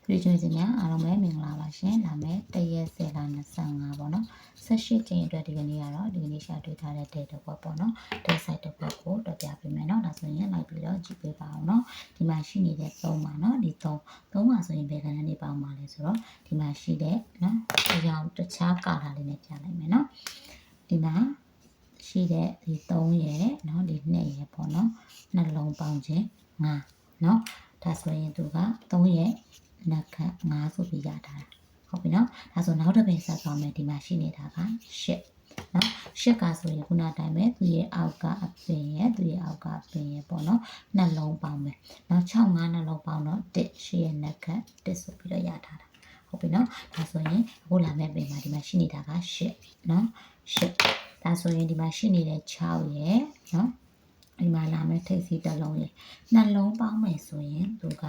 ပြည်ကျွေးစများအားလုံးပဲမင်္ဂလာပါရှင်လာမယ်တရက်10လ25ပေါ့နော်18ကျင်းအတွက်ဒီကနေ့ကတော့ဒီကနေ့ရှာတွေ့ထားတဲ့ date တစ်ခွက်ပေါ့နော် date site တစ်ခွက်ကိုတွက်ပြပေးမယ်နော်ဒါဆိုရင်လိုက်ပြီးတော့ကြည့်ပေးပါအောင်နော်ဒီမှာရှိနေတဲ့3ပါနော်ဒီ3ပါဆိုရင်ဘယ်ကဏ္ဍနေပေါင်းပါလဲဆိုတော့ဒီမှာရှိတဲ့နော်အကြောင်းတခြားကာလာလေးနဲ့ပြလိုက်မယ်နော်ဒီမှာရှိတဲ့ဒီ3ရဲ့နော်ဒီ2ရဲ့ပေါ့နော်နှလုံးပေါင်းခြင်း5နော်ဒါဆိုရင်သူက3ရဲ့နက်ခတ်5ဆိုပြီးရထားတာဟုတ်ပြီနော်ဒါဆိုနောက်တစ်ပင်ဆက်သွားမယ်ဒီမှာရှိနေတာက8နော်8ကဆိုရင်ခုနတိုင်းပဲသူရဲ့အောက်ကအပင်ရဲ့သူရဲ့အောက်ကအပင်ရဲ့ပေါ့နော်နှလုံးပေါင်းမယ်နော်6 5နှလုံးပေါင်းတော့1 8ရဲ့နက်ခတ်1ဆိုပြီးတော့ရထားတာဟုတ်ပြီနော်ဒါဆိုရင်အခုလာမယ့်ပင်မှာဒီမှာရှိနေတာက8နော်8ဒါဆိုရင်ဒီမှာရှိနေတဲ့6ရဲ့နော်ဒီမှာလာမယ့်ထိပ်စီးတစ်လုံးရေနှလုံးပေါင်းမယ်ဆိုရင်သူက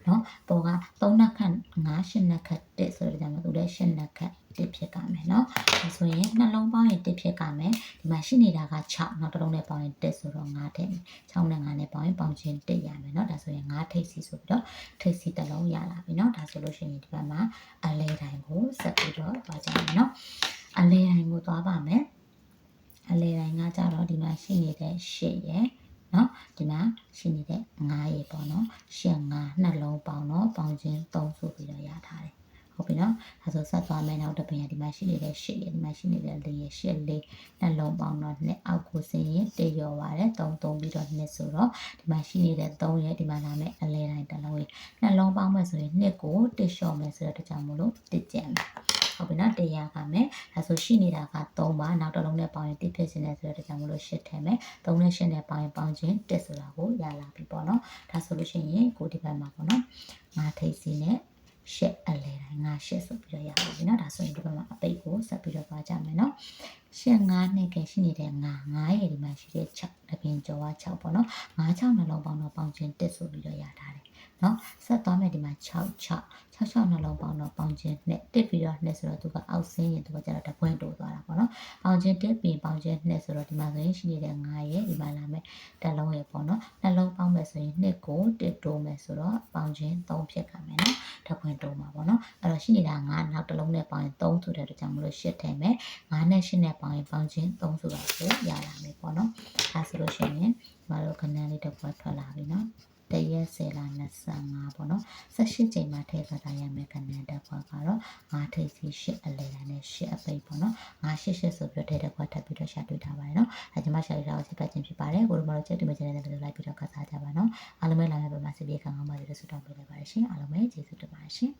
နော်ပေါ်က3နှက်ခတ်5 8နှက်ခတ်1ဆိုတော့ဒါမှသူလည်း8နှက်ခတ်1ဖြစ်ကြမယ်နော်ဒါဆိုရင်နှလုံးပေါင်းရင်1ဖြစ်ကြမယ်ဒီမှာရှိနေတာက6နောက်တစ်လုံးနဲ့ပေါင်းရင်1ဆိုတော့5ထည့်မယ်6နဲ့5နဲ့ပေါင်းရင်ပေါင်းချင်း1ရမယ်နော်ဒါဆိုရင်5ထိပ်စီးဆိုပြီးတော့ထိပ်စီးတစ်လုံးရလာပြီနော်ဒါဆိုလို့ရှိရင်ဒီဘက်မှာအလဲတိုင်းကိုဆက်ပြီးတော့သွားကြမယ်နော်အလဲတိုင်းကိုသွားပါမယ်အလဲတိုင်းကကြတော့ဒီမှာရှိနေတဲ့8ရယ်နော်ဒီမှာရှိနေတဲ့9ရေပေါ့နော်8 5နှလုံးပေါင်းတော့ပေါင်းချင်း3ဆိုပြီးတော့ရထားတယ်ဟုတ်ပြီနော်ဒါဆိုဆက်သွားမယ်နောက်တစ်ပင်ဒီမှာရှိနေတဲ့8ရေဒီမှာရှိနေတဲ့4ရေ8 4နှလုံးပေါင်းတော့2အောက်ကိုဆင်းရင်1ရောပါတယ်3 3ပြီးတော့2ဆိုတော့ဒီမှာရှိနေတဲ့3ရေဒီမှာလာမယ်အလဲတိုင်းတစ်လုံးရေနှလုံးပေါင်းမယ်ဆိုရင်2ကို1လျှော့မယ်ဆိုတော့တကြောင်မလို့1ကျန်မယ်ဟုတ်ပြီနော်100ကမယ်ဒါဆိုရှိနေတာက3ပါနောက်တစ်လုံးနဲ့ပေါင်းရင်1ဖြစ်နေတယ်ဆိုတော့တကြောင်မလို့8ထည့်မယ်3နဲ့8နဲ့ပေါင်းရင်ပေါင်းချင်း1ဆိုတာကိုရလာပြီပေါ့နော်ဒါဆိုလို့ရှိရင်ကိုဒီဘက်မှာပေါ့နော်5ထိပ်စီနဲ့8အလဲတိုင်း5 8ဆိုပြီးတော့ရပါပြီเนาะဒါဆိုရင်ဒီဘက်မှာအပိတ်ကိုဆက်ပြီးတော့သွားကြမယ်เนาะ8 5နဲ့ကရှိနေတဲ့9ရဲ့ဒီမှာရှိတဲ့6အပြင်ကျော်က6ပေါ့เนาะ5 6နှလုံးပေါင်းတော့ပေါင်းချင်း1ဆိုပြီးတော့ရထားတယ်เนาะဆက်သွားမယ်ဒီမှာ6 6နှလုံးပေါင်းတော့ပေါင်းချင်း2တစ်ပြီးတော့2ဆိုတော့သူကအောက်ဆင်းရင်သူကကျတော့တပွင့်တိုးသွားတာပေါ့เนาะပေါင်းချင်း1ပြီးပေါင်းချင်း2ဆိုတော့ဒီမှာဆိုရင်ရှိနေတဲ့9ရဲ့ဒီမှာလာမယ်တစ်လုံးရဲ့ပေါ့เนาะနှလုံးပေါင်းမယ်ဆိုရင်2ကို1တိုးမယ်ဆိုတော့ပေါင်းချင်း3ဖြစ်ကြမယ်เนาะတပွင့်တိုးမှာပေါ့เนาะအဲ့တော့ရှိနေတာ9နောက်တစ်လုံးနဲ့ပေါင်းရင်3ဆိုတဲ့အတွက်ကြောင့်မလို့8ထည့်မယ်9နဲ့8နဲ့ပေါင်းရင်ပေါင်းချင်း3ဆိုတာကိုရလာမယ်ပေါ့เนาะဒါဆိုလို့ရှိရင်မတို့ခဏလေးတစ်ပွက်ထွက်လာပြီเนาะတရက်10လ25ပေါ့နော်18ချိန်မှာထည့်ထားရမယ်ခဏတစ်ခွက်ကတော့5ထိပ်စီ8အလဲတိုင်းနဲ့8အပိတ်ပေါ့နော်5 8 8ဆိုပြီးတော့ထည့်တစ်ခွက်ထပ်ပြီးတော့ရှာတွေ့ထားပါတယ်နော်အဲကျွန်မရှာတွေ့တာကိုဆက်ပြခြင်းဖြစ်ပါတယ်ကိုတို့မတို့ချက်တူမချင်တဲ့တဲ့လိုက်ပြီးတော့ကစားကြပါနော်အားလုံးပဲလာမယ့်ပုံမှာစီပြေခံကောင်းပါစေလို့ဆုတောင်းပေးလိုက်ပါတယ်ရှင်အားလုံးပဲကျေးဇူးတင်ပါတယ်ရှင်